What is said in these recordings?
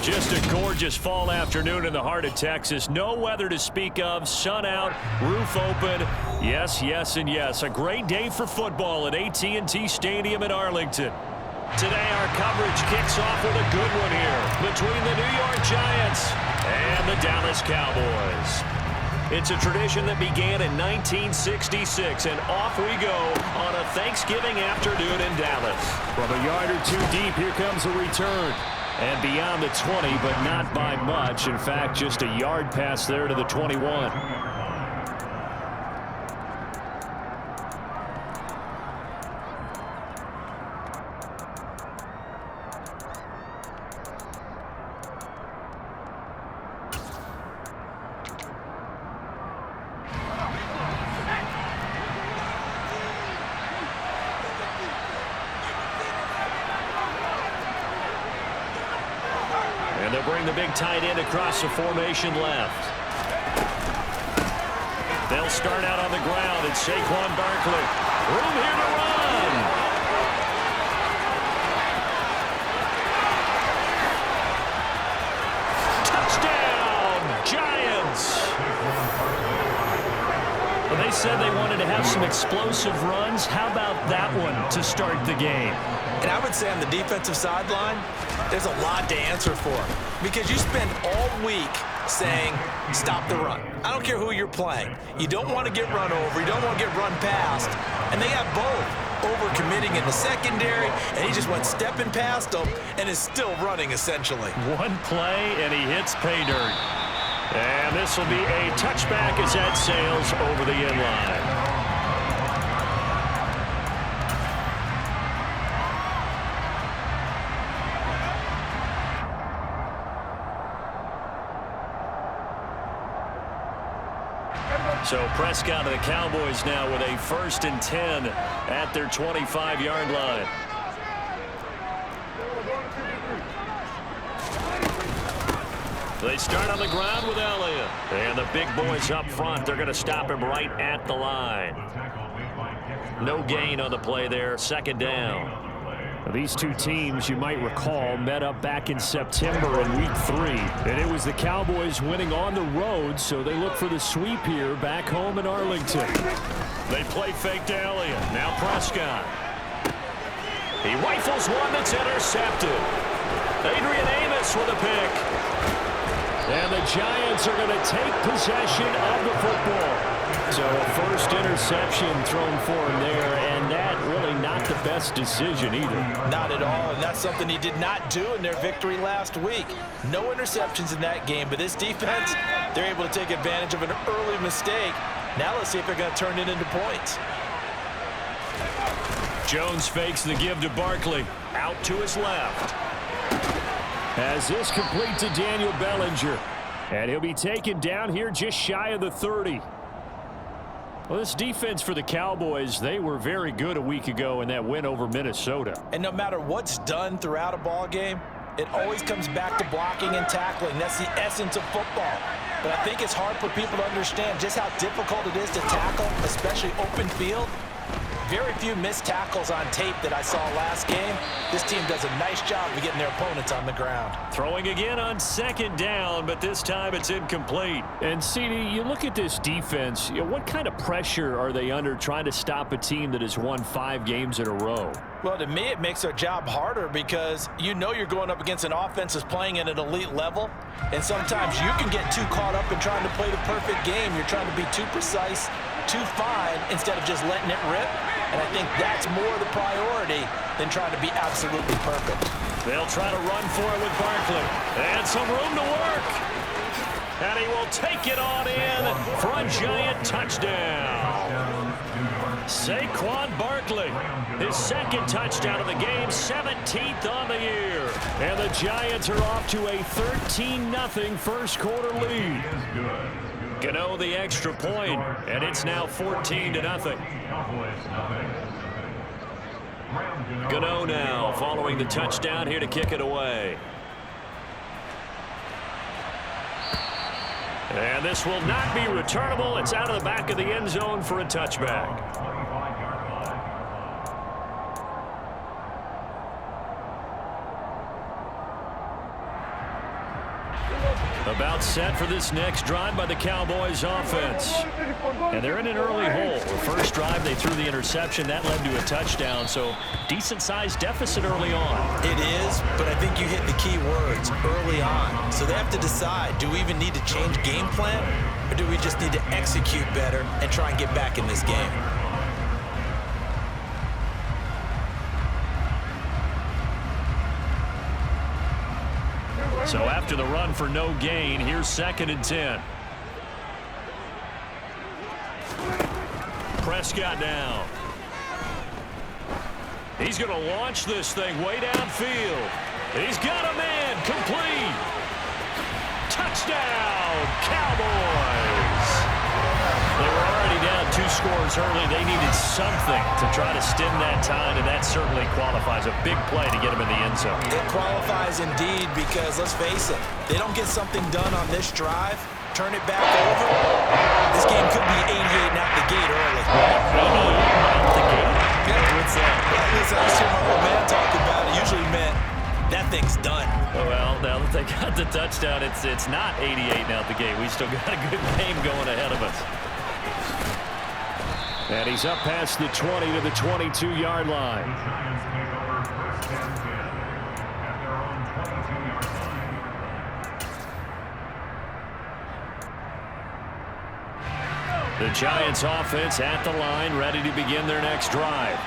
Just a gorgeous fall afternoon in the heart of Texas. No weather to speak of. Sun out, roof open. Yes, yes, and yes. A great day for football at AT&T Stadium in Arlington. Today our coverage kicks off with a good one here between the New York Giants and the Dallas Cowboys. It's a tradition that began in 1966, and off we go on a Thanksgiving afternoon in Dallas. From a yard or two deep, here comes a return. And beyond the 20, but not by much. In fact, just a yard pass there to the 21. They'll bring the big tight end across the formation left. They'll start out on the ground. It's Saquon Barkley. Room here to run. Touchdown, Giants. Well, they said they wanted to have some explosive runs. How about that one to start the game? And I would say on the defensive sideline, there's a lot to answer for because you spend all week saying, stop the run. I don't care who you're playing. You don't want to get run over. You don't want to get run past. And they got both over-committing in the secondary, and he just went stepping past them and is still running, essentially. One play, and he hits pay dirt. And this will be a touchback as that sails over the end line. So Prescott of the Cowboys now with a 1st and 10 at their 25-yard line. They start on the ground with Elliott. And the big boys up front, they're going to stop him right at the line. No gain on the play there, 2nd down. These two teams, you might recall, met up back in September in Week 3. And it was the Cowboys winning on the road, so they look for the sweep here back home in Arlington. They play fake to Elliott. Now Prescott. He rifles one that's intercepted. Adrian Amos with a pick. And the Giants are going to take possession of the football. So a first interception thrown for him there, and that really not the best decision either. Not at all, and that's something he did not do in their victory last week. No interceptions in that game, but this defense, they're able to take advantage of an early mistake. Now let's see if they're going to turn it into points. Jones fakes the give to Barkley. Out to his left. As this complete to Daniel Bellinger. And he'll be taken down here just shy of the 30. Well, this defense for the Cowboys, they were very good a week ago in that win over Minnesota. And no matter what's done throughout a ball game, it always comes back to blocking and tackling. That's the essence of football. But I think it's hard for people to understand just how difficult it is to tackle, especially open field. Very few missed tackles on tape that I saw last game. This team does a nice job of getting their opponents on the ground. Throwing again on 2nd down, but this time it's incomplete. And, CD, you look at this defense, what kind of pressure are they under trying to stop a team that has won 5 games in a row? Well, to me, it makes their job harder because you know you're going up against an offense that's playing at an elite level, and sometimes you can get too caught up in trying to play the perfect game. You're trying to be too precise, too fine, instead of just letting it rip. And I think that's more the priority than trying to be absolutely perfect. They'll try to run for it with Barkley. And some room to work. And he will take it on in for a Giant touchdown. Saquon Barkley, his 2nd touchdown of the game, 17th on the year. And the Giants are off to a 13-0 first quarter lead. Gano the extra point, and it's now 14-0. Gano now following the touchdown here to kick it away. And this will not be returnable. It's out of the back of the end zone for a touchback. About set for this next drive by the Cowboys offense. And they're in an early hole. The first drive, they threw the interception. That led to a touchdown, so decent-sized deficit early on. It is, but I think you hit the key words, early on. So they have to decide, do we even need to change game plan, or do we just need to execute better and try and get back in this game? So after the run for no gain, here's 2nd and 10. Prescott down. He's going to launch this thing way downfield. He's got a man, complete. Touchdown, Cowboys. They were already down 2 scores early. They needed something to try to stem that tide, and that certainly qualifies. A big play to get them in the end zone. It qualifies indeed because, let's face it, they don't get something done on this drive, turn it back over, this game could be 88 and out the gate early. 88 out the gate? What's that? Listen, I was hearing my old man talk about it. Usually meant that thing's done. Well, now that they got the touchdown, it's not 88 and out the gate. We still got a good game going ahead of us. And he's up past the 20 to the 22-yard line. The Giants offense at the line, ready to begin their next drive.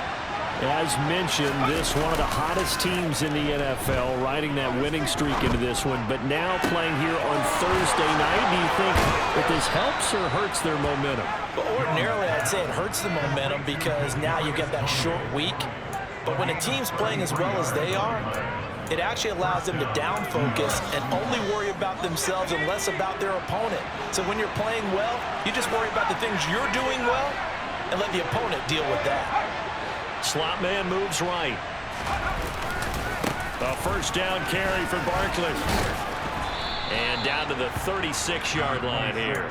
As mentioned, this one of the hottest teams in the NFL, riding that winning streak into this one, but now playing here on Thursday night. Do you think that this helps or hurts their momentum? Well, ordinarily, I'd say it hurts the momentum because now you get that short week. But when a team's playing as well as they are, it actually allows them to down focus and only worry about themselves and less about their opponent. So when you're playing well, you just worry about the things you're doing well and let the opponent deal with that. Slot man moves right. A first down carry for Barkley. And down to the 36-yard line here.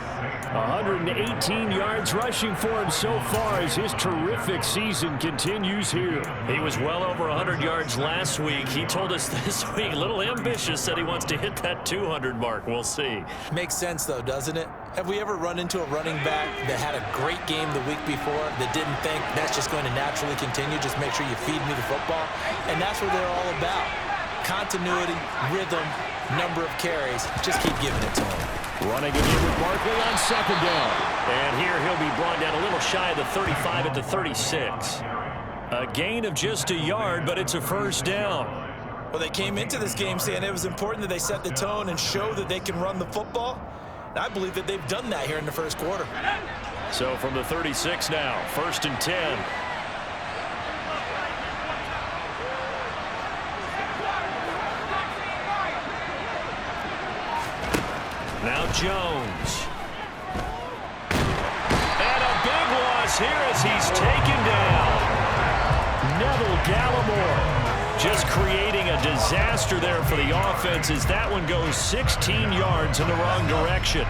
118 yards rushing for him so far as his terrific season continues here. He was well over 100 yards last week. He told us this week, a little ambitious, said he wants to hit that 200 mark. We'll see. Makes sense, though, doesn't it? Have we ever run into a running back that had a great game the week before that didn't think that's just going to naturally continue? Just make sure you feed me the football. And that's what they're all about. Continuity, rhythm, number of carries. Just keep giving it to him. Running again with Barkley on 2nd down. And here he'll be brought down a little shy of the 35 at the 36. A gain of just a yard, but it's a first down. Well, they came into this game saying it was important that they set the tone and show that they can run the football. And I believe that they've done that here in the first quarter. So from the 36 now, 1st and 10. Now Jones. And a big loss here as he's taken down. Neville Gallimore just creating a disaster there for the offense as that one goes 16 yards in the wrong direction.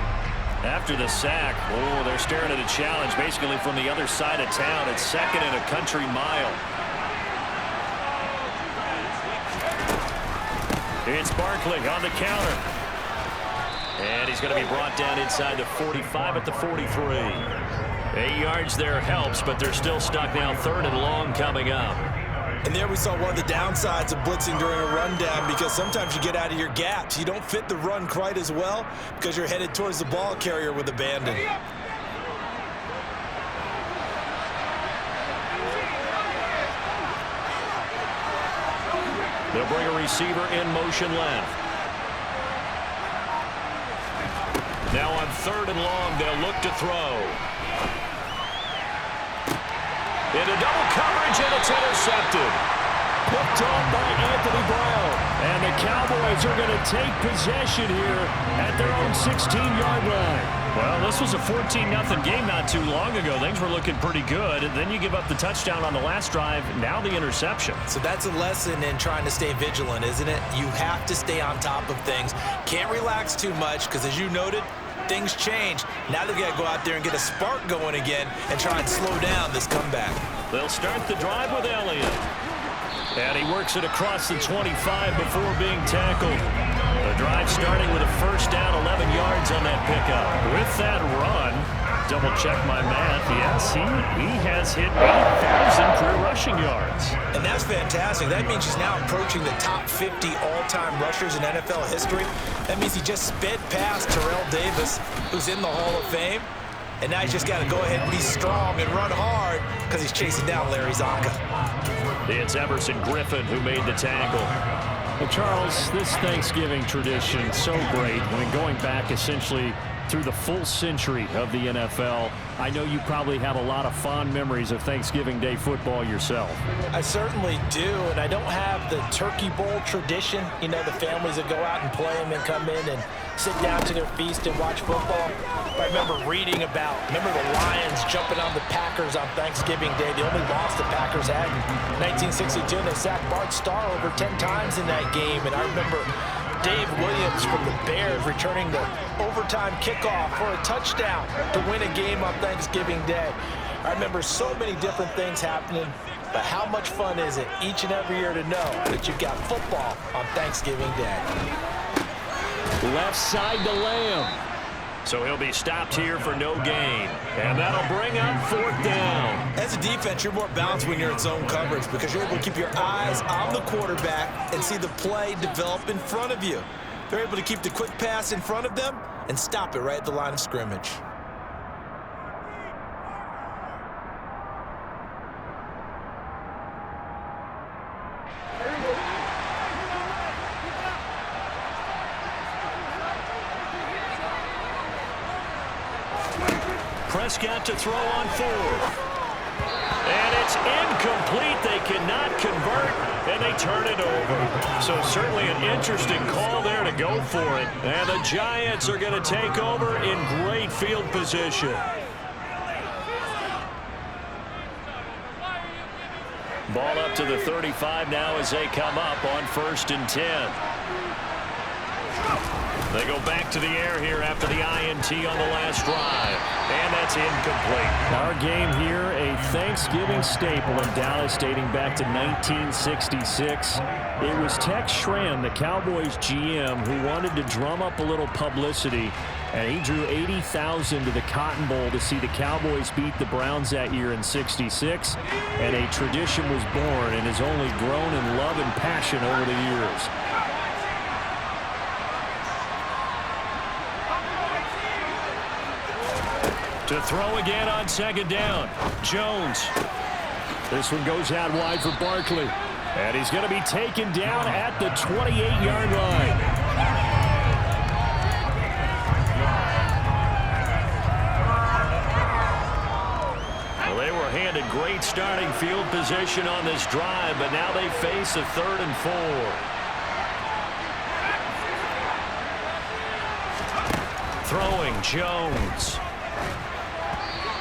After the sack, oh, they're staring at a challenge basically from the other side of town. It's 2nd and a country mile. It's Barkley on the counter. And he's going to be brought down inside the 45 at the 43. 8 yards there helps, but they're still stuck now 3rd and long coming up. And there we saw one of the downsides of blitzing during a rundown because sometimes you get out of your gaps. You don't fit the run quite as well because you're headed towards the ball carrier with abandon. They'll bring a receiver in motion left. Now on 3rd and long, they'll look to throw. Into double coverage, and it's intercepted. Picked up by Anthony Brown. And the Cowboys are going to take possession here at their own 16-yard line. Well, this was a 14-0 game not too long ago. Things were looking pretty good. And then you give up the touchdown on the last drive. Now the interception. So that's a lesson in trying to stay vigilant, isn't it? You have to stay on top of things. Can't relax too much because, as you noted, things change. Now they've got to go out there and get a spark going again and try and slow down this comeback. They'll start the drive with Elliott. And he works it across the 25 before being tackled. The drive starting with a first down, 11 yards on that pickup. With that run, double check my math. Yes, he has hit 8,000 career rushing yards. And that's fantastic. That means he's now approaching the top 50 all-time rushers in NFL history. That means he just sped past Terrell Davis, who's in the Hall of Fame. And now he's just got to go ahead and be strong and run hard because he's chasing down Larry Zonka. It's Everson Griffin who made the tackle. Well, Charles, this Thanksgiving tradition so great when going back essentially through the full century of the NFL. I know you probably have a lot of fond memories of Thanksgiving Day football yourself. I certainly do, and I don't have the Turkey Bowl tradition. You know, the families that go out and play and then come in and sit down to their feast and watch football. But I remember reading about, the Lions jumping on the Packers on Thanksgiving Day. The only loss the Packers had in 1962, and they sacked Bart Starr over 10 times in that game. And I remember Dave Williams from the Bears returning the overtime kickoff for a touchdown to win a game on Thanksgiving Day. I remember so many different things happening, but how much fun is it each and every year to know that you've got football on Thanksgiving Day? Left side to Lamb. So he'll be stopped here for no gain. And that'll bring up fourth down. As a defense, you're more balanced when you're in zone coverage because you're able to keep your eyes on the quarterback and see the play develop in front of you. They're able to keep the quick pass in front of them and stop it right at the line of scrimmage. Prescott to throw on fourth. And it's incomplete. They cannot convert, and they turn it over. So certainly an interesting call there to go for it. And the Giants are going to take over in great field position. Ball up to the 35 now as they come up on 1st and 10. They go back to the air here after the INT on the last drive. And that's incomplete. Our game here, a Thanksgiving staple in Dallas dating back to 1966. It was Tex Schramm, the Cowboys GM, who wanted to drum up a little publicity. And he drew 80,000 to the Cotton Bowl to see the Cowboys beat the Browns that year in '66. And a tradition was born and has only grown in love and passion over the years. To throw again on 2nd down. Jones. This one goes out wide for Barkley. And he's going to be taken down at the 28-yard line. Well, they were handed great starting field position on this drive, but now they face a 3rd and 4. Throwing Jones.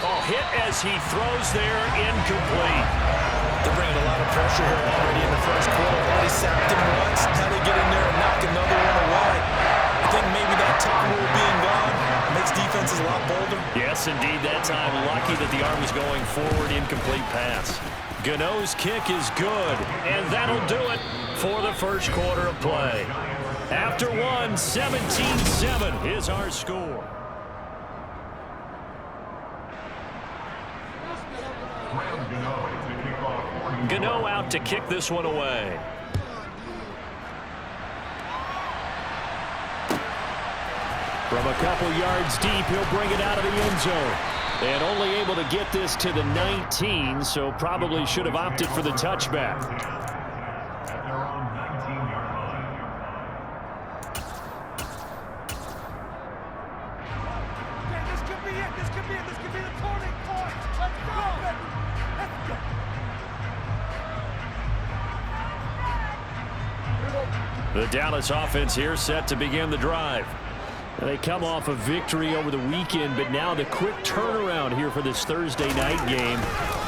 Oh, hit as he throws there, incomplete. They're bringing a lot of pressure here already in the first quarter. Already sacked him once. Now they get in there and knock another one away. I think maybe that tuck rule being gone makes defenses a lot bolder. Yes, indeed. That time, lucky that the arm was going forward, incomplete pass. Gano's kick is good, and that'll do it for the first quarter of play. After one, 17-7 is our score. Gano out to kick this one away. From a couple yards deep, he'll bring it out of the end zone. And only able to get this to the 19, so probably should have opted for the touchback. The Dallas offense here set to begin the drive. They come off a victory over the weekend, but now the quick turnaround here for this Thursday night game.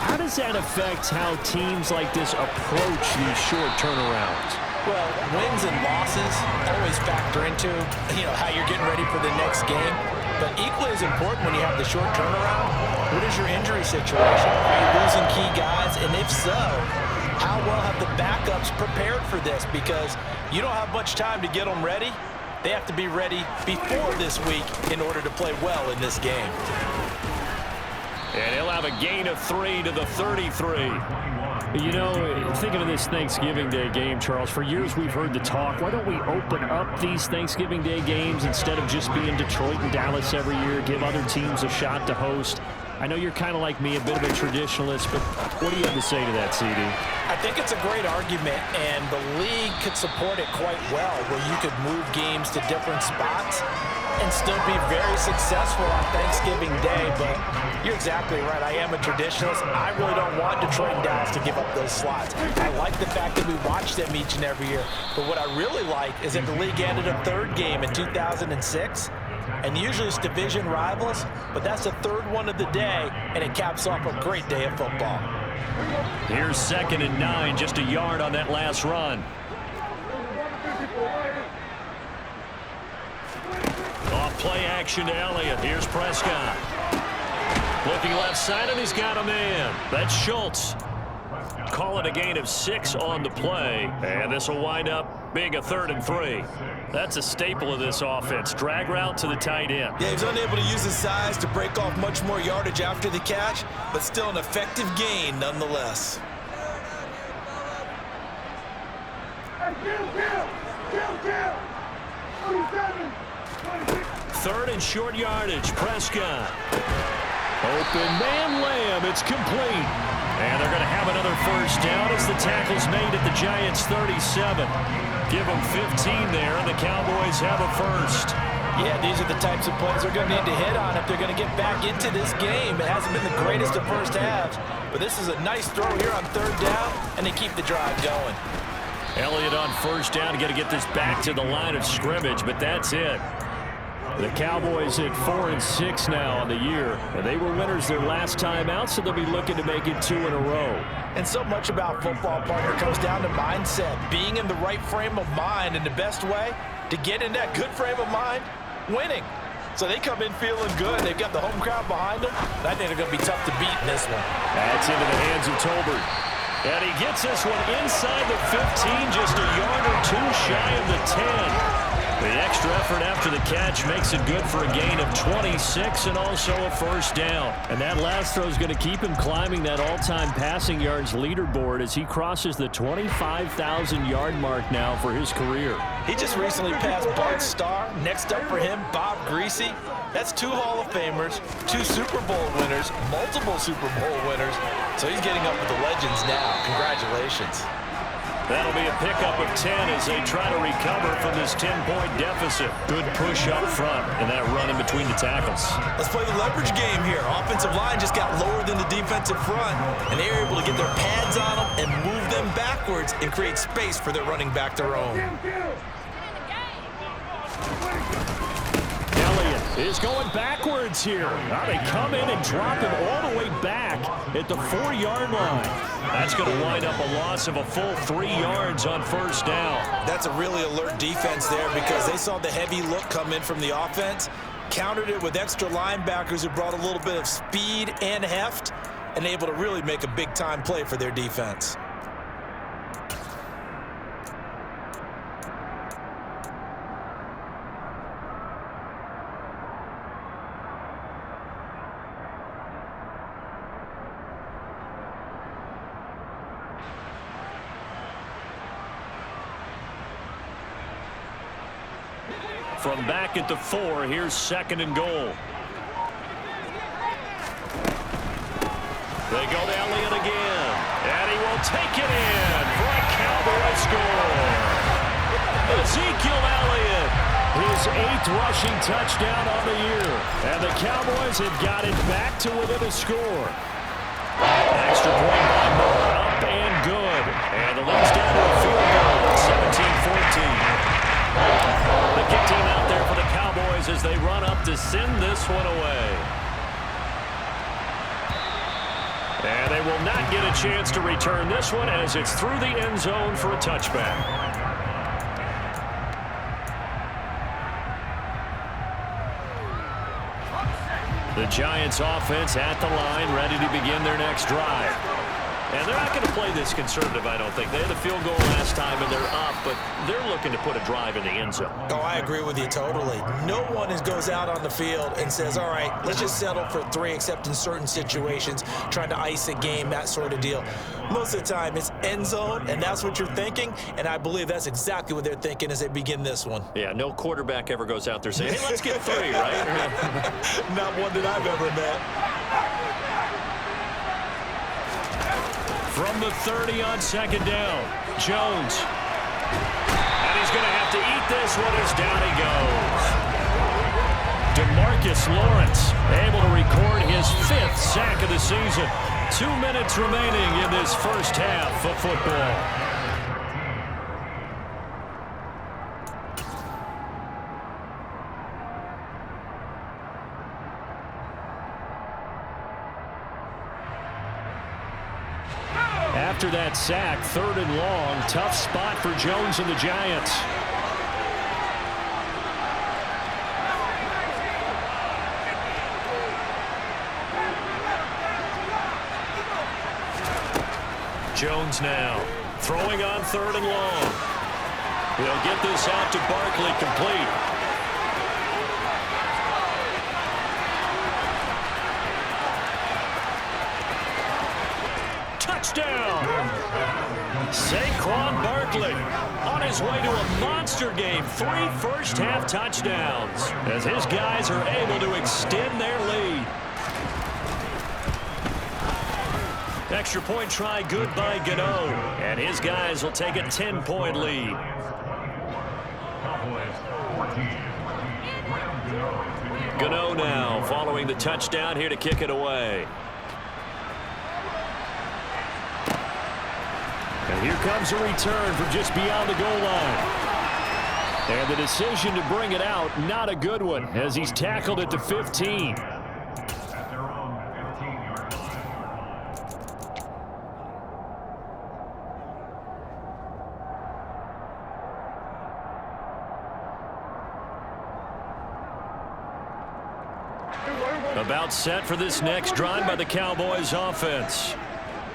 How does that affect how teams like this approach these short turnarounds? Well, wins and losses always factor into, how you're getting ready for the next game. But equally as important when you have the short turnaround, what is your injury situation? Are you losing key guys? And if so, how well have the backups prepared for this? Because you don't have much time to get them ready. they have to be ready before this week in order to play well in this game. And he'll have a gain of 3 to the 33. You know, thinking of this Thanksgiving Day game, Charles, for years we've heard the talk, why don't we open up these Thanksgiving Day games instead of just being Detroit and Dallas every year, give other teams a shot to host? I know you're kind of like me, a bit of a traditionalist, but what do you have to say to that, CD? I think it's a great argument, and the league could support it quite well, where you could move games to different spots and still be very successful on Thanksgiving Day. But you're exactly right. I am a traditionalist. I really don't want Detroit and Dallas to give up those slots. I like the fact that we watch them each and every year. But what I really like is that the league added a third game in 2006. And usually it's division rivals, but that's the third one of the day, and it caps off a great day of football. Here's 2nd and 9, just a yard on that last run. Off play action to Elliott. Here's Prescott. Looking left side, and he's got a man. That's Schultz. Call it a gain of 6 on the play, and this will wind up being a 3rd and 3. That's a staple of this offense. Drag route to the tight end. Yeah, he's unable to use his size to break off much more yardage after the catch, but still an effective gain nonetheless. Third and short yardage. Prescott. Open man Lamb. It's complete. And they're going to have another first down as the tackle's made at the Giants' 37. Give them 15 there, and the Cowboys have a first. Yeah, these are the types of plays they're going to need to hit on if they're going to get back into this game. It hasn't been the greatest of first halves, but this is a nice throw here on 3rd down, and they keep the drive going. Elliott on first down, got to get this back to the line of scrimmage, but that's it. The Cowboys at 4-6 now on the year. And they were winners their last time out, so they'll be looking to make it 2 in a row. And so much about football, partner, comes down to mindset. Being in the right frame of mind, and the best way to get in that good frame of mind, winning. So they come in feeling good. They've got the home crowd behind them. And I think they're going to be tough to beat in this one. That's into the hands of Tolbert. And he gets this one inside the 15, just a yard or 2 shy of the 10. The extra effort after the catch makes it good for a gain of 26 and also a first down. And that last throw is going to keep him climbing that all-time passing yards leaderboard as he crosses the 25,000-yard mark now for his career. He just recently passed Bart Starr. Next up for him, Bob Greasy. That's 2 Hall of Famers, 2 Super Bowl winners, multiple Super Bowl winners. So he's getting up with the legends now. Congratulations. That'll be a pickup of 10 as they try to recover from this 10-point deficit. Good push up front and that run in between the tackles. Let's play the leverage game here. Offensive line just got lower than the defensive front, and they were able to get their pads on them and move them backwards and create space for their running back to roam. Elliott is going backwards here. Now they come in and drop him all the way back at the 4-yard line. That's going to wind up a loss of a full 3 yards on first down. That's a really alert defense there because they saw the heavy look come in from the offense, countered it with extra linebackers who brought a little bit of speed and heft, and able to really make a big-time play for their defense. From back at the 4, here's 2nd and goal. They go to Elliott again, and he will take it in for a Cowboy score. Ezekiel Elliott, his 8th rushing touchdown on the year, and the Cowboys have got it back to within a score. Extra point by Moore, up and good, and the lead's down to a field goal, 17-14. The kick team out there for the Cowboys as they run up to send this one away. And they will not get a chance to return this one as it's through the end zone for a touchback. The Giants offense at the line, ready to begin their next drive. And they're not going to play this conservative, I don't think. They had a field goal last time, and they're up, but they're looking to put a drive in the end zone. Oh, I agree with you totally. No one goes out on the field and says, all right, let's just settle for 3, except in certain situations, trying to ice a game, that sort of deal. Most of the time, it's end zone, and that's what you're thinking, and I believe that's exactly what they're thinking as they begin this one. Yeah, no quarterback ever goes out there saying, hey, let's get 3, right? Not one that I've ever met. From the 30 on second down, Jones. And he's going to have to eat this one as down he goes. DeMarcus Lawrence able to record his 5th sack of the season. 2 minutes remaining in this first half of football. After that sack, 3rd and long, tough spot for Jones and the Giants. Jones now throwing on 3rd and long. He'll get this out to Barkley, complete. Touchdown! Saquon Barkley on his way to a monster game. 3 first-half touchdowns as his guys are able to extend their lead. Extra point try good by Gano, and his guys will take a 10-point lead. Gano now following the touchdown here to kick it away. And here comes a return from just beyond the goal line. And the decision to bring it out, not a good one, as he's tackled at the 15. About set for this next drive by the Cowboys offense.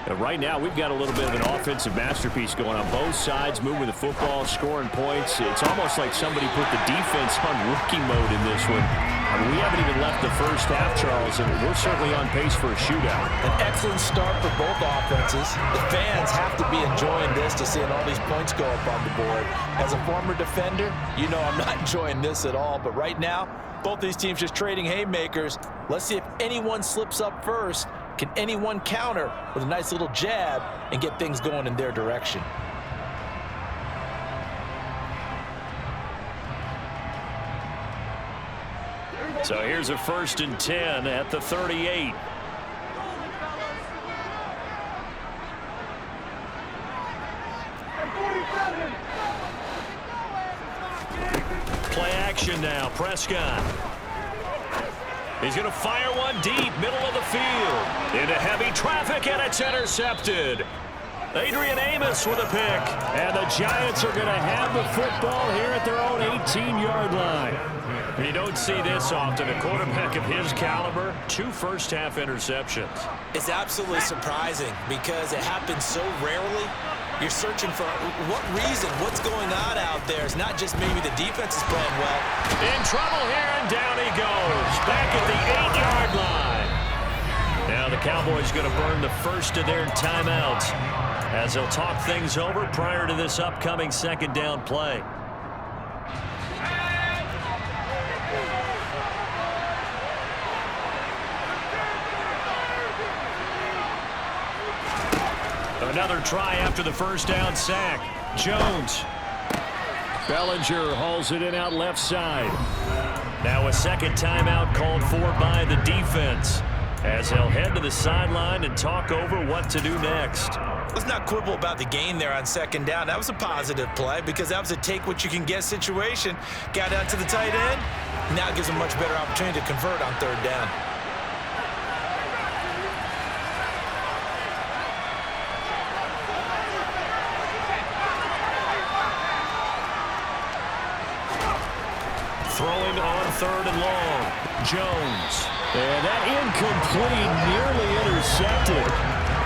Right now, we've got a little bit of an offensive masterpiece going on both sides, moving the football, scoring points. It's almost like somebody put the defense on rookie mode in this one. I mean, we haven't even left the first half, Charles, and we're certainly on pace for a shootout. An excellent start for both offenses. The fans have to be enjoying this to seeing all these points go up on the board. As a former defender, you know I'm not enjoying this at all, but right now, both these teams just trading haymakers. Let's see if anyone slips up first. Can anyone counter with a nice little jab and get things going in their direction? So here's a 1st and 10 at the 38. Play action now. Prescott. He's going to fire one deep, middle of the field. Into heavy traffic, and it's intercepted. Adrian Amos with a pick. And the Giants are going to have the football here at their own 18-yard line. You don't see this often. A quarterback of his caliber, 2 first-half interceptions. It's absolutely surprising because it happens so rarely. You're searching for what reason, what's going on out there. It's not just maybe the defense is playing well. In trouble here, and down he goes. Back at the 8-yard line. Now the Cowboys going to burn the first of their timeouts as they'll talk things over prior to this upcoming 2nd down play. Another try after the first down sack. Jones. Bellinger hauls it in out left side. Now a 2nd timeout called for by the defense as they'll head to the sideline and talk over what to do next. Let's not quibble about the gain there on 2nd down. That was a positive play because that was a take-what-you-can-get situation. Got out to the tight end. Now it gives them a much better opportunity to convert on 3rd down. Throwing on 3rd and long. Jones. And that incomplete, nearly intercepted.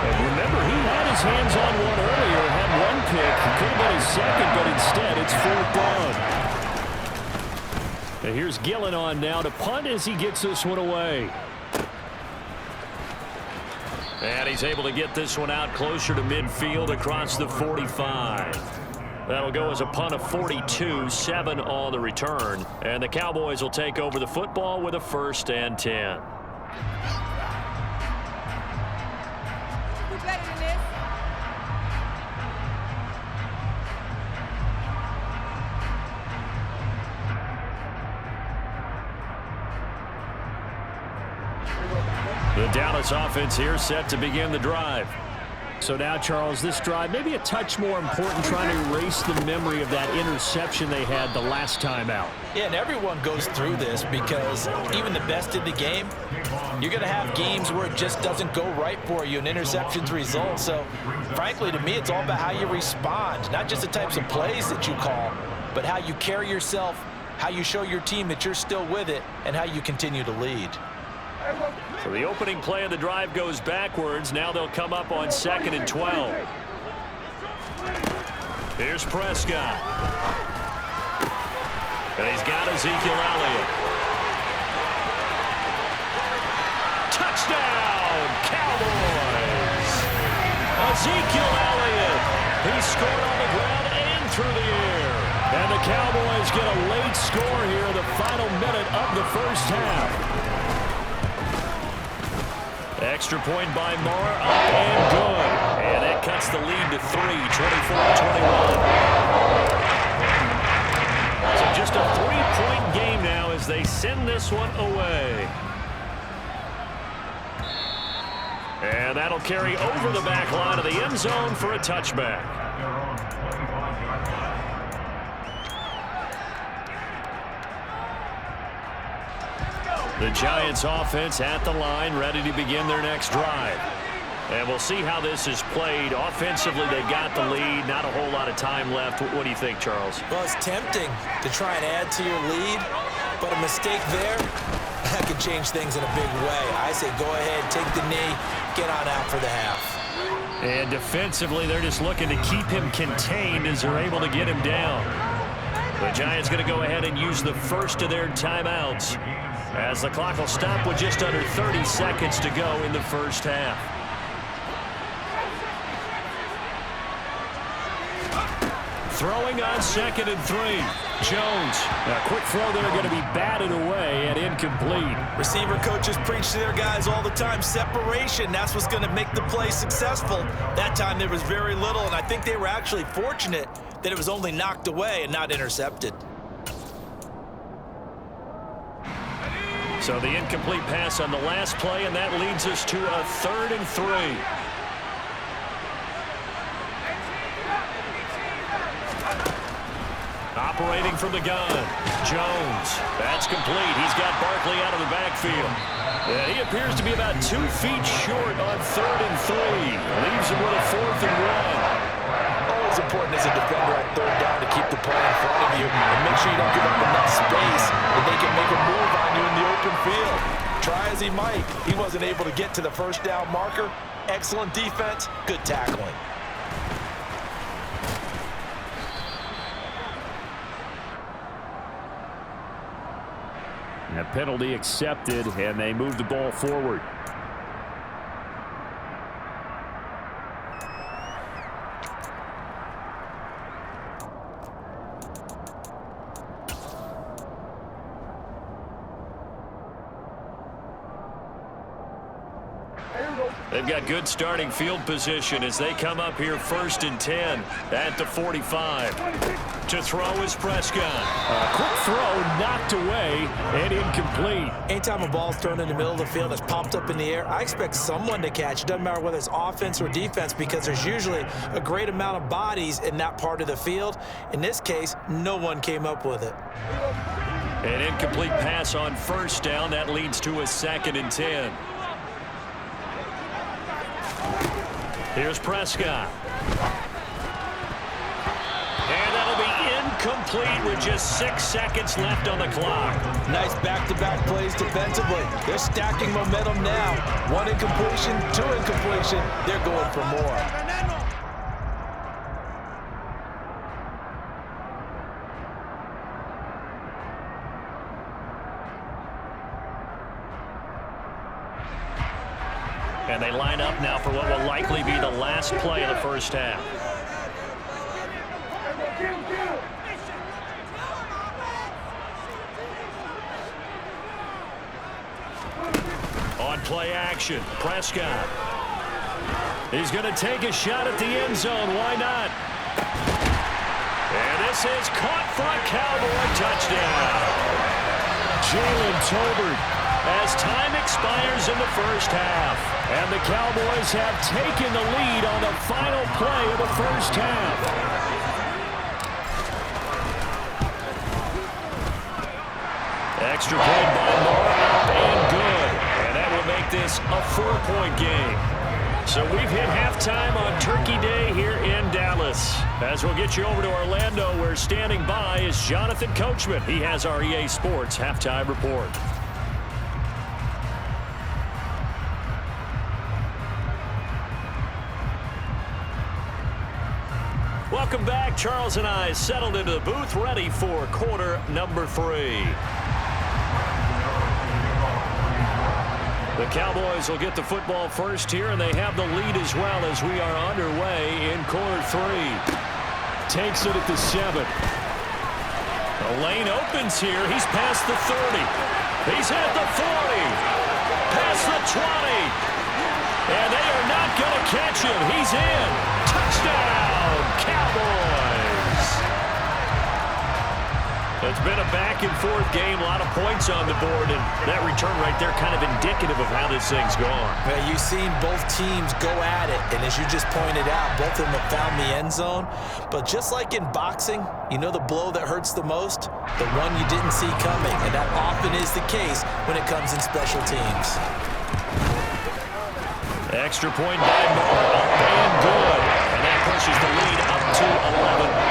And remember, he had his hands on one earlier, had one pick. He could have been his second, but instead it's 4th down. And here's Gillen on now to punt as he gets this one away. And he's able to get this one out closer to midfield across the 45. That'll go as a punt of 42, 7 on the return. And the Cowboys will take over the football with a 1st and 10. The Dallas offense here set to begin the drive. So now, Charles, this drive maybe a touch more important, trying to erase the memory of that interception they had the last time out. Yeah, and everyone goes through this because even the best in the game, you're going to have games where it just doesn't go right for you and interceptions result. So, frankly, to me, it's all about how you respond, not just the types of plays that you call, but how you carry yourself, how you show your team that you're still with it, and how you continue to lead. So the opening play of the drive goes backwards. Now they'll come up on 2nd and 12. Here's Prescott. And he's got Ezekiel Elliott. Touchdown, Cowboys! Ezekiel Elliott. He scored on the ground and through the air. And the Cowboys get a late score here in the final minute of the first half. Extra point by Moore, up and good. And that cuts the lead to 3, 24-21. So just a 3-point game now as they send this one away. And that'll carry over the back line of the end zone for a touchback. The Giants offense at the line, ready to begin their next drive. And we'll see how this is played. Offensively, they got the lead. Not a whole lot of time left. What do you think, Charles? Well, it's tempting to try and add to your lead, but a mistake there, that could change things in a big way. I say go ahead, take the knee, get on out for the half. And defensively, they're just looking to keep him contained as they're able to get him down. The Giants going to go ahead and use the first of their timeouts, as the clock will stop with just under 30 seconds to go in the first half. Throwing on 2nd and 3. Jones. A quick throw there going to be batted away and incomplete. Receiver coaches preach to their guys all the time. Separation, that's what's going to make the play successful. That time there was very little, and I think they were actually fortunate that it was only knocked away and not intercepted. So the incomplete pass on the last play, and that leads us to a 3rd and 3. Operating from the gun, Jones. That's complete. He's got Barkley out of the backfield. And he appears to be about 2 feet short on 3rd and 3. Leaves him with a 4th and 1. Always important as a defender on 3rd down to keep the play in front of you and make sure you don't give up enough space that they can make a move on you in the open field. Try as he might, he wasn't able to get to the first down marker. Excellent defense, good tackling. And a penalty accepted, and they move the ball forward. They've got good starting field position as they come up here 1st and 10 at the 45. To throw is Prescott. A quick throw knocked away and incomplete. Anytime a ball's thrown in the middle of the field that's popped up in the air, I expect someone to catch. It doesn't matter whether it's offense or defense because there's usually a great amount of bodies in that part of the field. In this case, no one came up with it. An incomplete pass on 1st down. That leads to a 2nd and 10. Here's Prescott. And that'll be incomplete with just 6 seconds left on the clock. Nice back-to-back plays defensively. They're stacking momentum now. 1 incompletion, 2 incompletion. They're going for more. And they line up now for what will likely be the last play of the first half. On play action, Prescott. He's going to take a shot at the end zone. Why not? And this is caught for a Cowboy touchdown. Jalen Tolbert as time expires in the first half. And the Cowboys have taken the lead on the final play of the first half. Extra point by Moore, up and good. And that will make this a 4-point game. So we've hit halftime on Turkey Day here in Dallas. As we'll get you over to Orlando, where standing by is Jonathan Coachman. He has our EA Sports halftime report. Welcome back. Charles and I settled into the booth, ready for quarter number 3. The Cowboys will get the football first here, and they have the lead as well as we are underway in quarter 3. Takes it at the 7. The lane opens here. He's past the 30. He's at the 40. Past the 20. And they are not going to catch him. He's in. Touchdown, Cowboys. It's been a back-and-forth game, a lot of points on the board, and that return right there kind of indicative of how this thing's gone. Well, you've seen both teams go at it, and as you just pointed out, both of them have found the end zone. But just like in boxing, you know the blow that hurts the most? The one you didn't see coming, and that often is the case when it comes in special teams. Extra point by Moore, up and good. And that pushes the lead up to 11.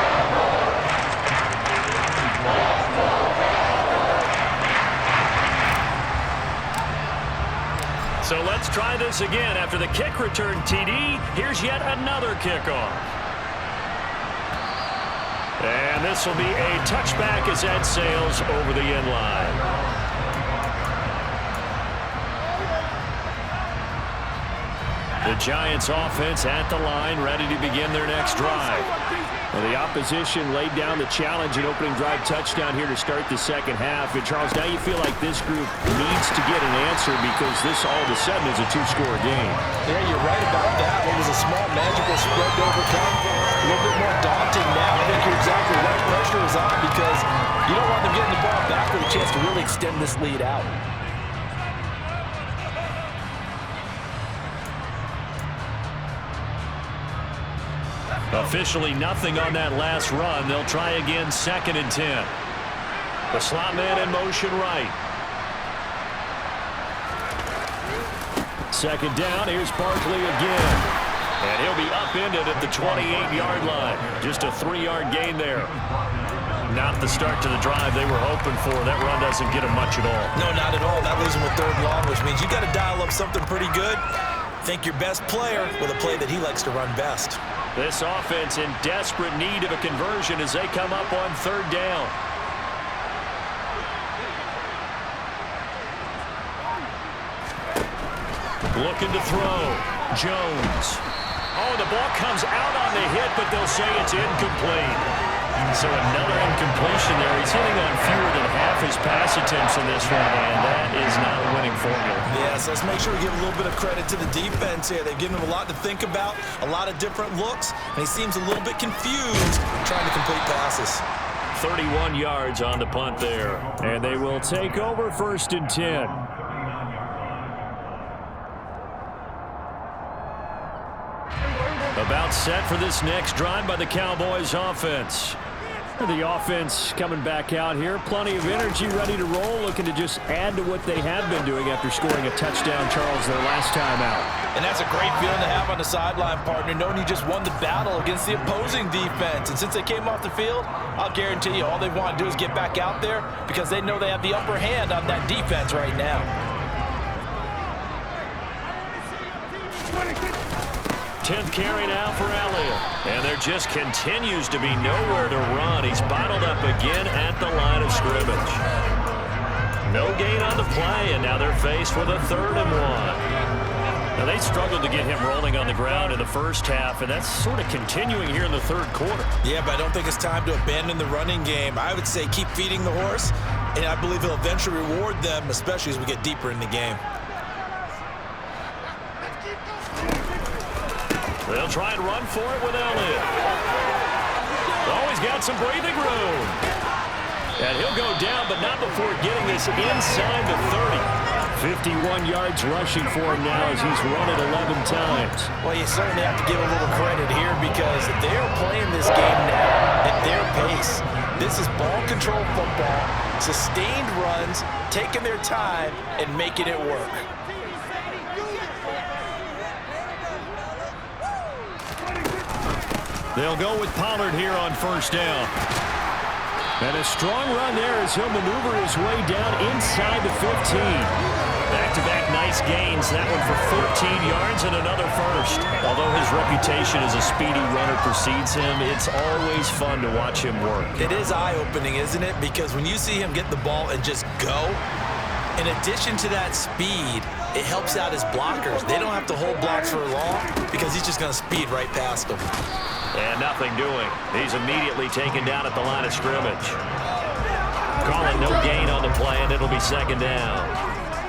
So let's try this again. After the kick return TD, here's yet another kickoff. And this will be a touchback as that sails over the end line. The Giants offense at the line, ready to begin their next drive. Well, the opposition laid down the challenge and opening drive touchdown here to start the second half. And, Charles, now you feel like this group needs to get an answer because this all of a sudden is a 2-score game. Yeah, you're right about that. It was a small magical spread to overcome. A little bit more daunting now. I think you're exactly right. Pressure is on because you don't want them getting the ball back with a chance to really extend this lead out. Officially nothing on that last run. They'll try again, 2nd and 10. The slot man in motion right. 2nd down, here's Barkley again. And he'll be upended at the 28-yard line. Just a 3-yard gain there. Not the start to the drive they were hoping for. That run doesn't get them much at all. No, not at all. That leaves them with 3rd and long, which means you got to dial up something pretty good. Think your best player with a play that he likes to run best. This offense in desperate need of a conversion as they come up on 3rd down. Looking to throw. Jones. Oh, the ball comes out on the hit, but they'll say it's incomplete. So another incompletion there. He's hitting on fewer than half his pass attempts in this one, and that is not a winning formula. Yes, let's make sure we give a little bit of credit to the defense here. They've given him a lot to think about, a lot of different looks, and he seems a little bit confused trying to complete passes. 31 yards on the punt there. And they will take over 1st and 10. About set for this next drive by the Cowboys offense. The offense coming back out here. Plenty of energy, ready to roll, looking to just add to what they have been doing after scoring a touchdown, Charles, their last time out. And that's a great feeling to have on the sideline, partner, knowing you just won the battle against the opposing defense. And since they came off the field, I'll guarantee you all they want to do is get back out there because they know they have the upper hand on that defense right now. 10th carry now for Elliott. And there just continues to be nowhere to run. He's bottled up again at the line of scrimmage. No gain on the play, and now they're faced with a 3rd and 1. Now, they struggled to get him rolling on the ground in the first half, and that's sort of continuing here in the 3rd quarter. Yeah, but I don't think it's time to abandon the running game. I would say keep feeding the horse, and I believe he'll eventually reward them, especially as we get deeper in the game. They'll try and run for it with Elliott. Oh, he's got some breathing room. And he'll go down, but not before getting this inside the 30. 51 yards rushing for him now as he's run it 11 times. Well, you certainly have to give a little credit here because they're playing this game now at their pace. This is ball control football, sustained runs, taking their time, and making it work. They'll go with Pollard here on 1st down. And a strong run there as he'll maneuver his way down inside the 15. Back-to-back nice gains. That one for 14 yards and another first. Although his reputation as a speedy runner precedes him, it's always fun to watch him work. It is eye-opening, isn't it? Because when you see him get the ball and just go, in addition to that speed, it helps out his blockers. They don't have to hold blocks for long because he's just going to speed right past them. And nothing doing. He's immediately taken down at the line of scrimmage. Call it no gain on the play, and it'll be 2nd down.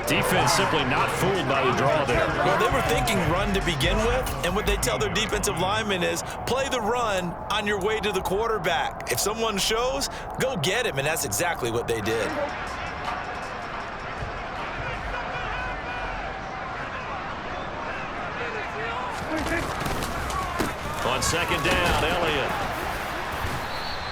Defense simply not fooled by the draw there. Well, they were thinking run to begin with, and what they tell their defensive linemen is play the run on your way to the quarterback. If someone shows, go get him, and that's exactly what they did. On 2nd down, Elliott.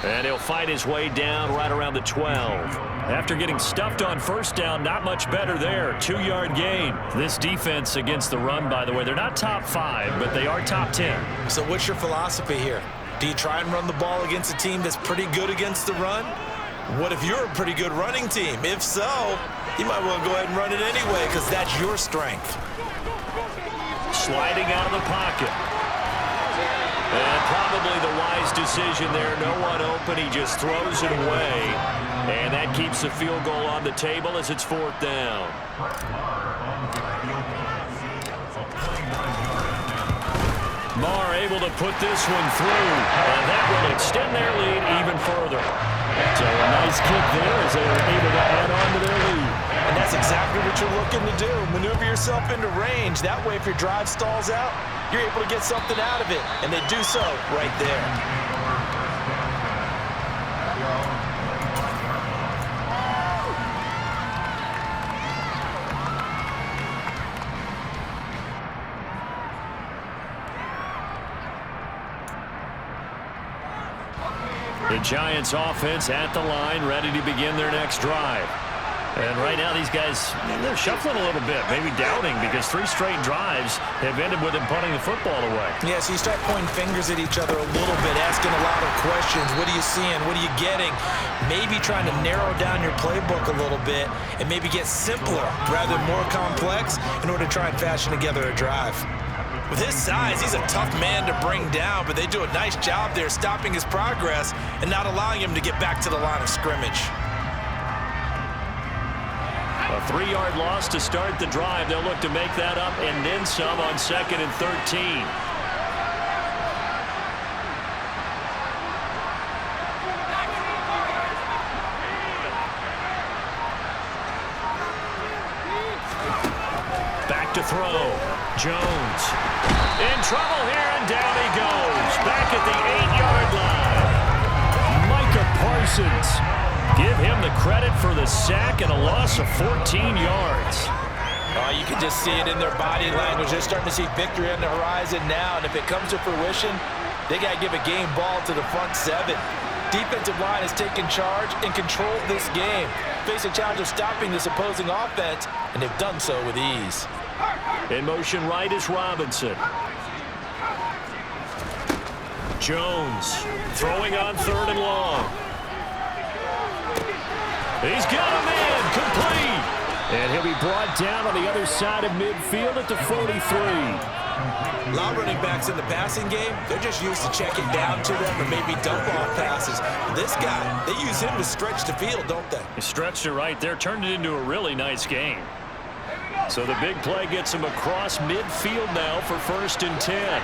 And he'll fight his way down right around the 12. After getting stuffed on 1st down, not much better there. 2-yard gain. This defense against the run, by the way, they're not top 5, but they are top 10. So what's your philosophy here? Do you try and run the ball against a team that's pretty good against the run? What if you're a pretty good running team? If so, you might well go ahead and run it anyway because that's your strength. Sliding out of the pocket. And probably the wise decision there. No one open. He just throws it away. And that keeps the field goal on the table as it's 4th down. Marr able to put this one through. And that will extend their lead even further. So a nice kick there as they were able to add on to their lead. And that's exactly what you're looking to do. Maneuver yourself into range. That way, if your drive stalls out, you're able to get something out of it. And they do so right there. The Giants offense at the line, ready to begin their next drive. And right now these guys, they're shuffling a little bit, maybe doubting because 3 straight drives have ended with them punting the football away. Yeah, so you start pointing fingers at each other a little bit, asking a lot of questions. What are you seeing? What are you getting? Maybe trying to narrow down your playbook a little bit and maybe get simpler rather than more complex in order to try and fashion together a drive. With his size, he's a tough man to bring down, but they do a nice job there stopping his progress and not allowing him to get back to the line of scrimmage. A 3-yard loss to start the drive. They'll look to make that up and then some on 2nd and 13. Back to throw. Jones. In trouble here, and down he goes. Back at the 8-yard line. Micah Parsons. Give him the credit for the sack and a loss of 14 yards. Oh, you can just see it in their body language. They're starting to see victory on the horizon now, and if it comes to fruition, they got to give a game ball to the front 7. defensive line has taken charge and controlled this game. Face a challenge of stopping this opposing offense, and they've done so with ease. In motion right is Robinson. Jones throwing on 3rd and long. He's got a man complete. And he'll be brought down on the other side of midfield at the 43. A lot of running backs in the passing game, they're just used to checking down to them or maybe dump-off passes. This guy, they use him to stretch the field, don't they? He stretched it right there, turned it into a really nice game. So the big play gets him across midfield now for 1st and 10.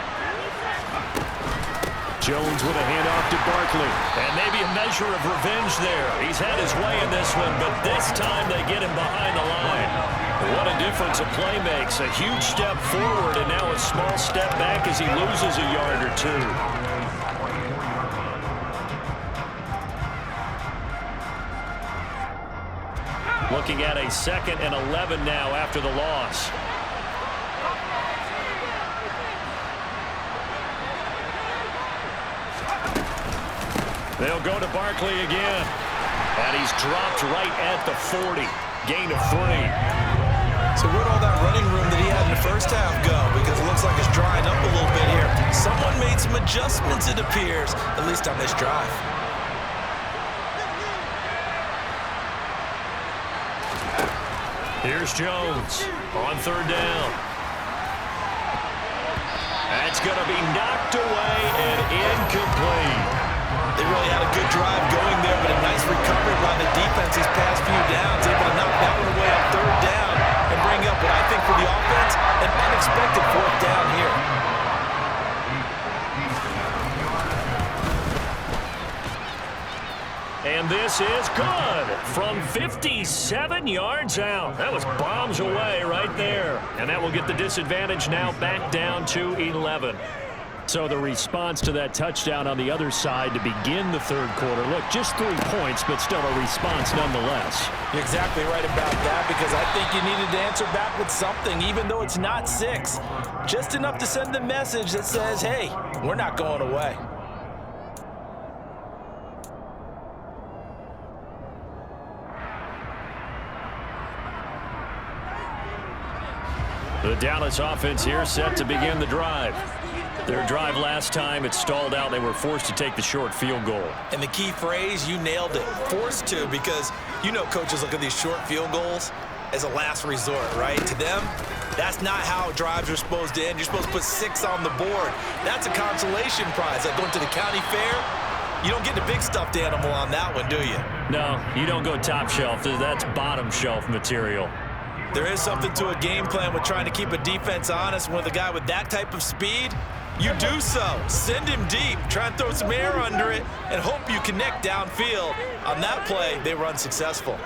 Jones with a handoff to Barkley. And maybe a measure of revenge there. He's had his way in this one, but this time they get him behind the line. What a difference a play makes. A huge step forward and now a small step back as he loses a yard or two. Looking at a 2nd and 11 now after the loss. They'll go to Barkley again. And he's dropped right at the 40. Gain of 3. So where'd all that running room that he had in the first half go? Because it looks like it's drying up a little bit here. Someone made some adjustments, it appears, at least on this drive. Here's Jones on 3rd down. That's going to be knocked away and incomplete. They really had a good drive going there, but a nice recovery by the defense these past few downs, able to knock that one away on 3rd down and bring up what I think for the offense, an unexpected 4th down here. And this is good from 57 yards out. That was bombs away right there. And that will get the disadvantage now back down to 11. So the response to that touchdown on the other side to begin the 3rd quarter. Look, just 3 points, but still a response nonetheless. You're exactly right about that, because I think you needed to answer back with something, even though it's not 6. Just enough to send the message that says, hey, we're not going away. The Dallas offense here set to begin the drive. Their drive last time, it stalled out. They were forced to take the short field goal. And the key phrase, you nailed it, forced to, because you know coaches look at these short field goals as a last resort, right? To them, that's not how drives are supposed to end. You're supposed to put 6 on the board. That's a consolation prize. Like going to the county fair, you don't get the big stuffed animal on that one, do you? No, you don't go top shelf. That's bottom shelf material. There is something to a game plan with trying to keep a defense honest. With a guy with that type of speed, you do so. Send him deep, try and throw some air under it, and hope you connect downfield. On that play, they run successful.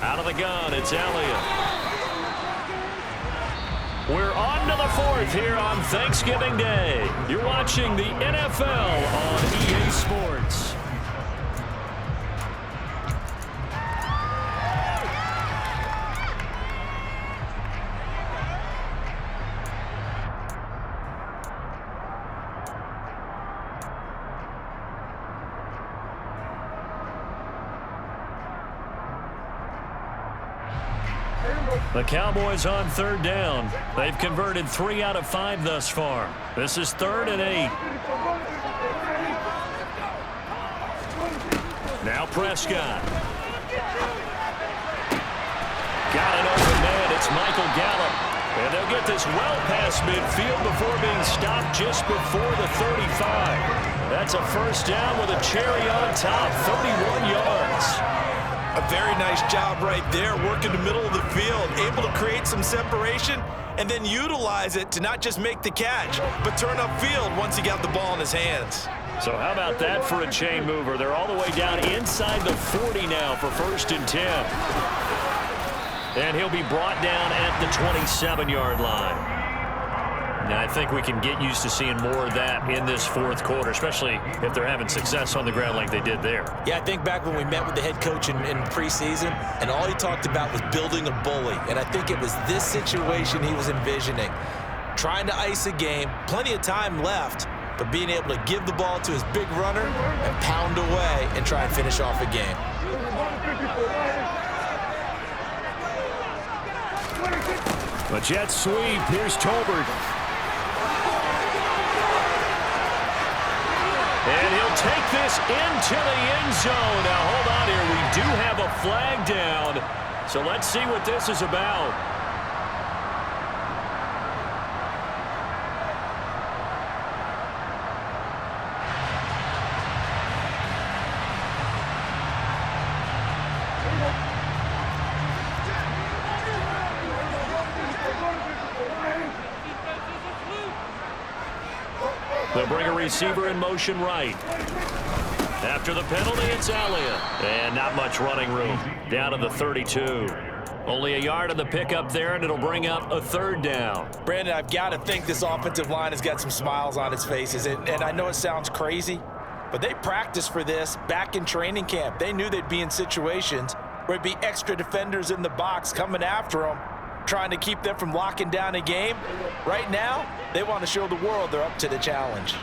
Out of the gun, it's Elliott. We're on to the 4th here on Thanksgiving Day. You're watching the NFL on EA Sports. The Cowboys on 3rd down. They've converted 3 out of 5 thus far. This is 3rd and 8. Now Prescott. Got an open man. It's Michael Gallup. And they'll get this well past midfield before being stopped just before the 35. That's a 1st down with a cherry on top, 31 yards. A very nice job right there, working the middle of the field, able to create some separation and then utilize it to not just make the catch, but turn upfield once he got the ball in his hands. So how about that for a chain mover? They're all the way down inside the 40 now for 1st and 10. And he'll be brought down at the 27-yard line. Now, I think we can get used to seeing more of that in this 4th quarter, especially if they're having success on the ground like they did there. Yeah, I think back when we met with the head coach in preseason, and all he talked about was building a bully. And I think it was this situation he was envisioning. trying to ice a game, plenty of time left, but being able to give the ball to his big runner and pound away and try and finish off a game. A jet sweep. Here's Tolbert. And he'll take this into the end zone. Now, hold on here. We do have a flag down. So let's see what this is about. They'll bring a receiver in motion right. After the penalty, it's Elliott. And not much running room. Down to the 32. Only a yard on the pickup there, and it'll bring up a third down. Brandon, I've got to think this offensive line has got some smiles on its faces. And I know it sounds crazy, but they practiced for this back in training camp. They knew they'd be in situations where it'd be extra defenders in the box coming after them, trying to keep them from locking down a game. Right now, they want to show the world they're up to the challenge.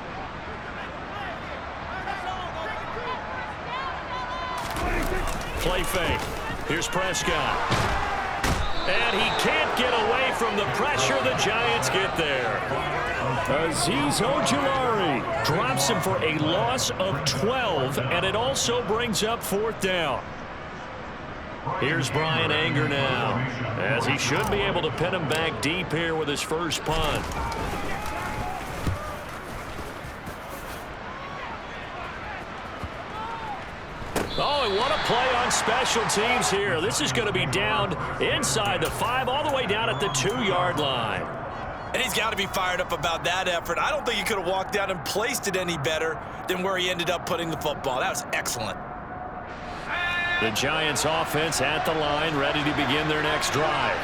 Play fake. Here's Prescott. And he can't get away from the pressure. The Giants get there. Azeez Ojulari drops him for a loss of 12, and it also brings up fourth down. Here's Brian Anger now, as he should be able to pin him back deep here with his first punt. Oh, and what a play on special teams here. This is going to be down inside the 5, all the way down at the 2-yard line. And he's got to be fired up about that effort. I don't think he could have walked down and placed it any better than where he ended up putting the football. That was excellent. The Giants offense at the line, ready to begin their next drive.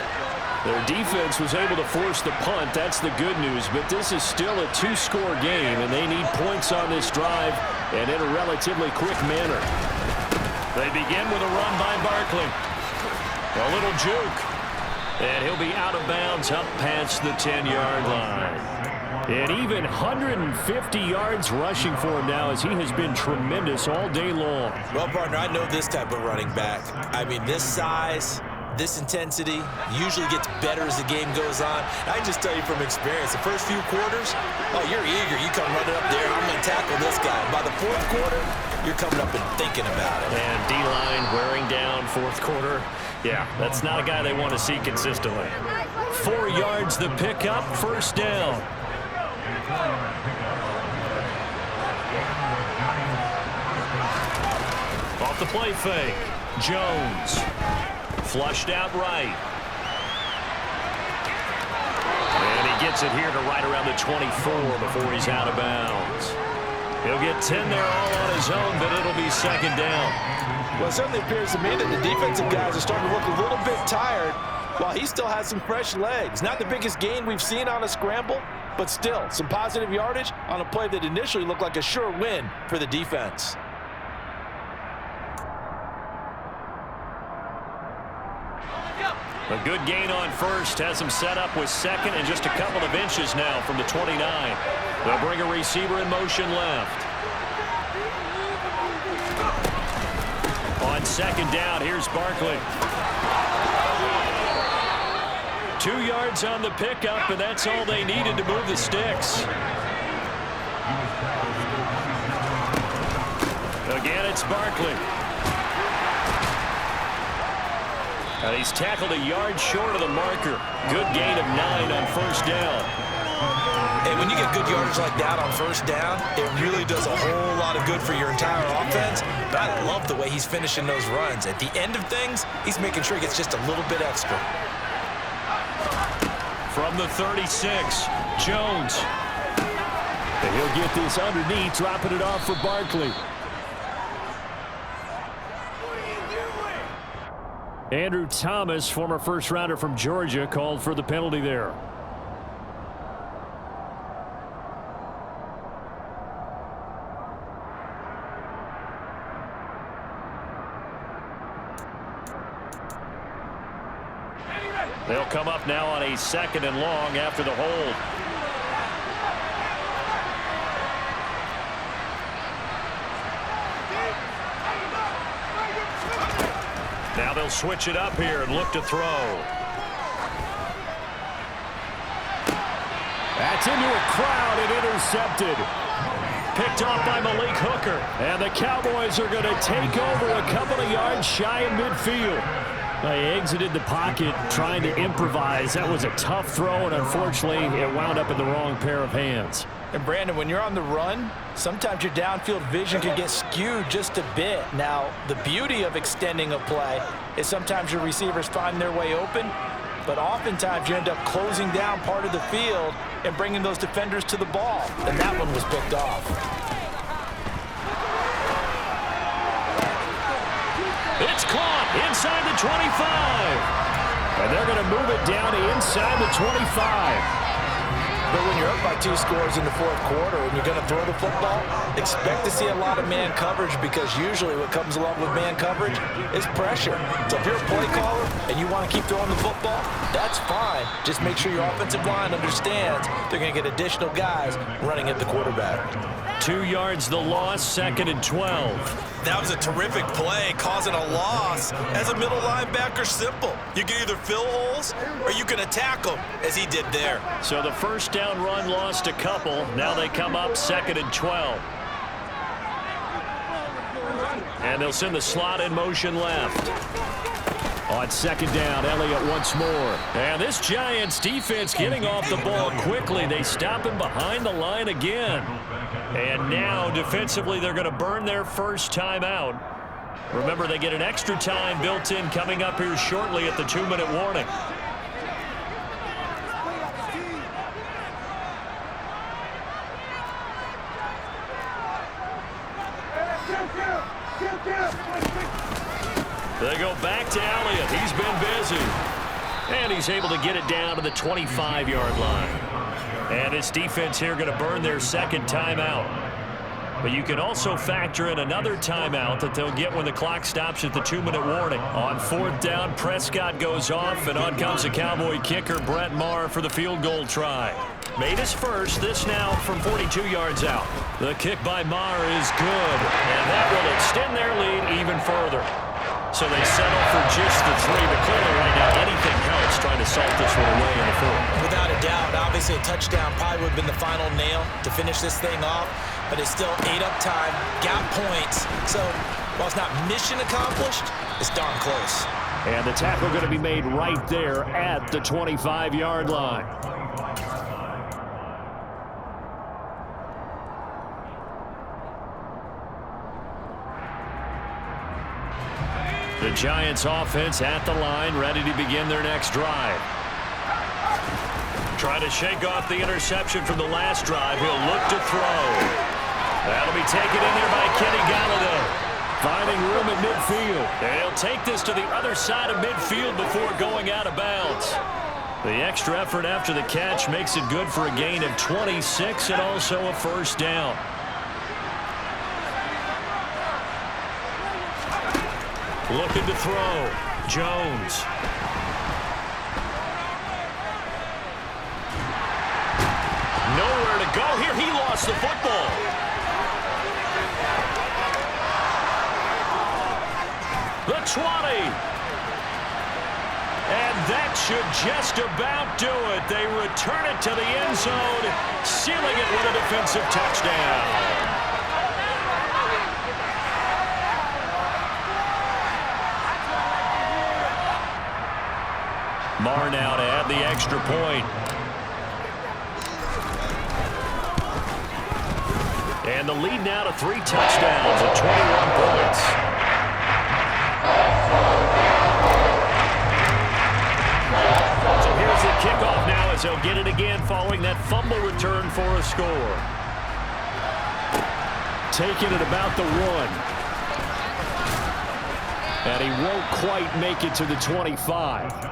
Their defense was able to force the punt. That's the good news. But this is still a 2-score game, and they need points on this drive and in a relatively quick manner. They begin with a run by Barkley. A little juke. And he'll be out of bounds up past the 10-yard line. And even 150 yards rushing for him now, as he has been tremendous all day long. Well, partner, I know this type of running back. I mean, this size, this intensity usually gets better as the game goes on. I just tell you from experience, the first few quarters, oh, you're eager. You come running up there, I'm going to tackle this guy. By the fourth quarter, you're coming up and thinking about it. And D-line wearing down fourth quarter. Yeah, that's not a guy they want to see consistently. 4 yards the pickup, first down. Off the play fake. Jones. Flushed out right. And he gets it here to right around the 24 before he's out of bounds. He'll get 10 there all on his own, but it'll be second down. Well, it certainly appears to me that the defensive guys are starting to look a little bit tired while he still has some fresh legs. Not the biggest gain we've seen on a scramble, but still some positive yardage on a play that initially looked like a sure win for the defense. A good gain on first has him set up with second and just a couple of inches now from the 29. They'll bring a receiver in motion left. On second down, here's Barkley. 2 yards on the pickup, and that's all they needed to move the sticks. Again, it's Barkley. And he's tackled a yard short of the marker. Good gain of 9 on first down. And when you get good yardage like that on first down, it really does a whole lot of good for your entire offense. But I love the way he's finishing those runs. At the end of things, he's making sure he gets just a little bit extra. From the 36, Jones. And he'll get this underneath, dropping it off for Barkley. Andrew Thomas, former first-rounder from Georgia, called for the penalty there. They'll come up now on a 2nd and long after the hold. Now they'll switch it up here and look to throw. That's into a crowd and intercepted. Picked off by Malik Hooker. And the Cowboys are going to take over a couple of yards shy of midfield. They exited the pocket trying to improvise. That was a tough throw, and unfortunately, it wound up in the wrong pair of hands. And Brandon, when you're on the run, sometimes your downfield vision can get skewed just a bit. Now, the beauty of extending a play is sometimes your receivers find their way open, but oftentimes you end up closing down part of the field and bringing those defenders to the ball. And that one was picked off. It's caught inside the 25. And they're going to move it down to inside the 25. But when you're up by 2 scores in the 4th quarter and you're going to throw the football, expect to see a lot of man coverage, because usually what comes along with man coverage is pressure. So if you're a play caller and you want to keep throwing the football, that's fine. Just make sure your offensive line understands they're going to get additional guys running at the quarterback. 2 yards the loss, 2nd and 12. That was a terrific play, causing a loss. As a middle linebacker, simple. You can either fill holes or you can attack them, as he did there. So the 1st down run lost a couple. Now they come up 2nd and 12. And they'll send the slot in motion left. On 2nd down, Elliott once more. And this Giants defense getting off the ball quickly. They stop him behind the line again. And now defensively they're going to burn their first timeout. Remember, they get an extra time built in coming up here shortly at the 2-minute warning. They go back to Elliott. He's been busy. And he's able to get it down to the 25-yard line. And this defense here going to burn their 2nd timeout. But you can also factor in another timeout that they'll get when the clock stops at the 2-minute warning. On 4th down, Prescott goes off, and on comes the Cowboy kicker, Brett Maher, for the field goal try. Made his first, this now from 42 yards out. The kick by Maher is good, and that will extend their lead even further. So they settle for just the 3, but clearly right now anything helps trying to salt this one away in the 4th. Without a doubt, obviously a touchdown probably would have been the final nail to finish this thing off, but it's still 8 up time, got points. So while it's not mission accomplished, it's darn close. And the tackle going to be made right there at the 25-yard line. The Giants offense at the line, ready to begin their next drive. Trying to shake off the interception from the last drive. He'll look to throw. That'll be taken in there by Kenny Galladay. Finding room at midfield. They'll take this to the other side of midfield before going out of bounds. The extra effort after the catch makes it good for a gain of 26 and also a 1st down. Looking to throw. Jones. Nowhere to go here. He lost the football. The 20. And that should just about do it. They return it to the end zone, sealing it with a defensive touchdown. Maher now to add the extra point. And the lead now to 3 touchdowns at 21 points. So here's the kickoff now as they'll get it again following that fumble return for a score. Taking it about the 1. And he won't quite make it to the 25.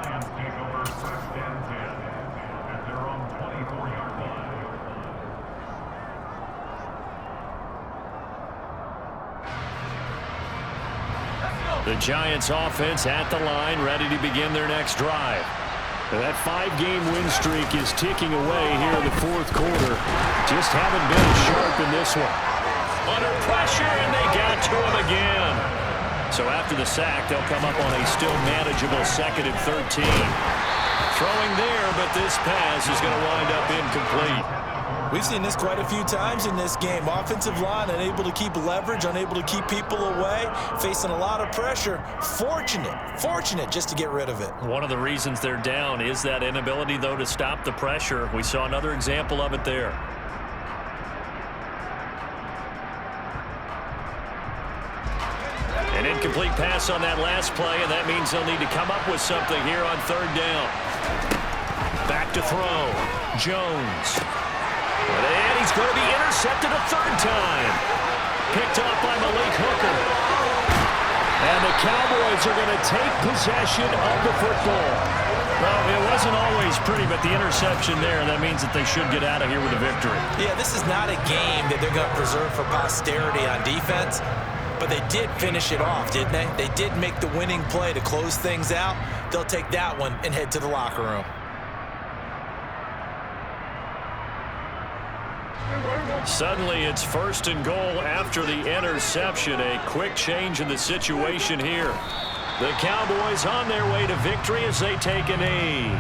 The Giants offense at the line, ready to begin their next drive. That 5-game win streak is ticking away here in the fourth quarter. Just haven't been as sharp in this one. Under pressure, and they got to him again. So after the sack, they'll come up on a still manageable 2nd and 13. Throwing there, but this pass is going to wind up incomplete. We've seen this quite a few times in this game. Offensive line unable to keep leverage, unable to keep people away, facing a lot of pressure. Fortunate just to get rid of it. One of the reasons they're down is that inability, though, to stop the pressure. We saw another example of it there. An incomplete pass on that last play, and that means they'll need to come up with something here on 3rd down. Back to throw. Jones. And he's going to be intercepted a 3rd time. Picked off by Malik Hooker. And the Cowboys are going to take possession of the football. Well, it wasn't always pretty, but the interception there, that means that they should get out of here with a victory. Yeah, this is not a game that they're going to preserve for posterity on defense, but they did finish it off, didn't they? They did make the winning play to close things out. They'll take that one and head to the locker room. Suddenly, it's 1st and goal after the interception. A quick change in the situation here. The Cowboys on their way to victory as they take a knee.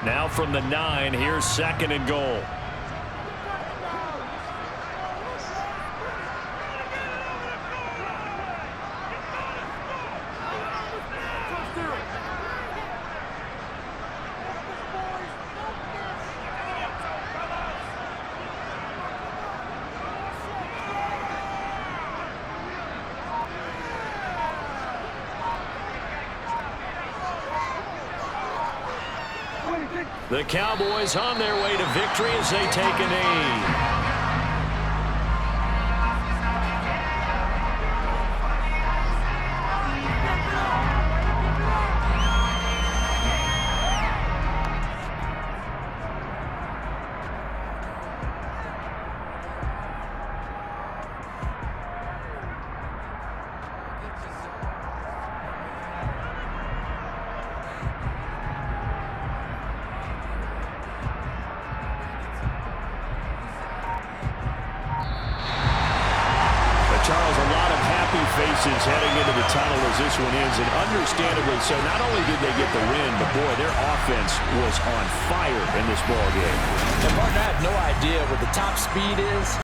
Now from the 9, here's 2nd and goal. The Cowboys on their way to victory as they take a knee. Charles, a lot of happy faces heading into the tunnel as this one ends, and understandably so. Not only did they get the win, but boy, their offense was on fire in this ball game. And Martin, I have no idea what the top speed is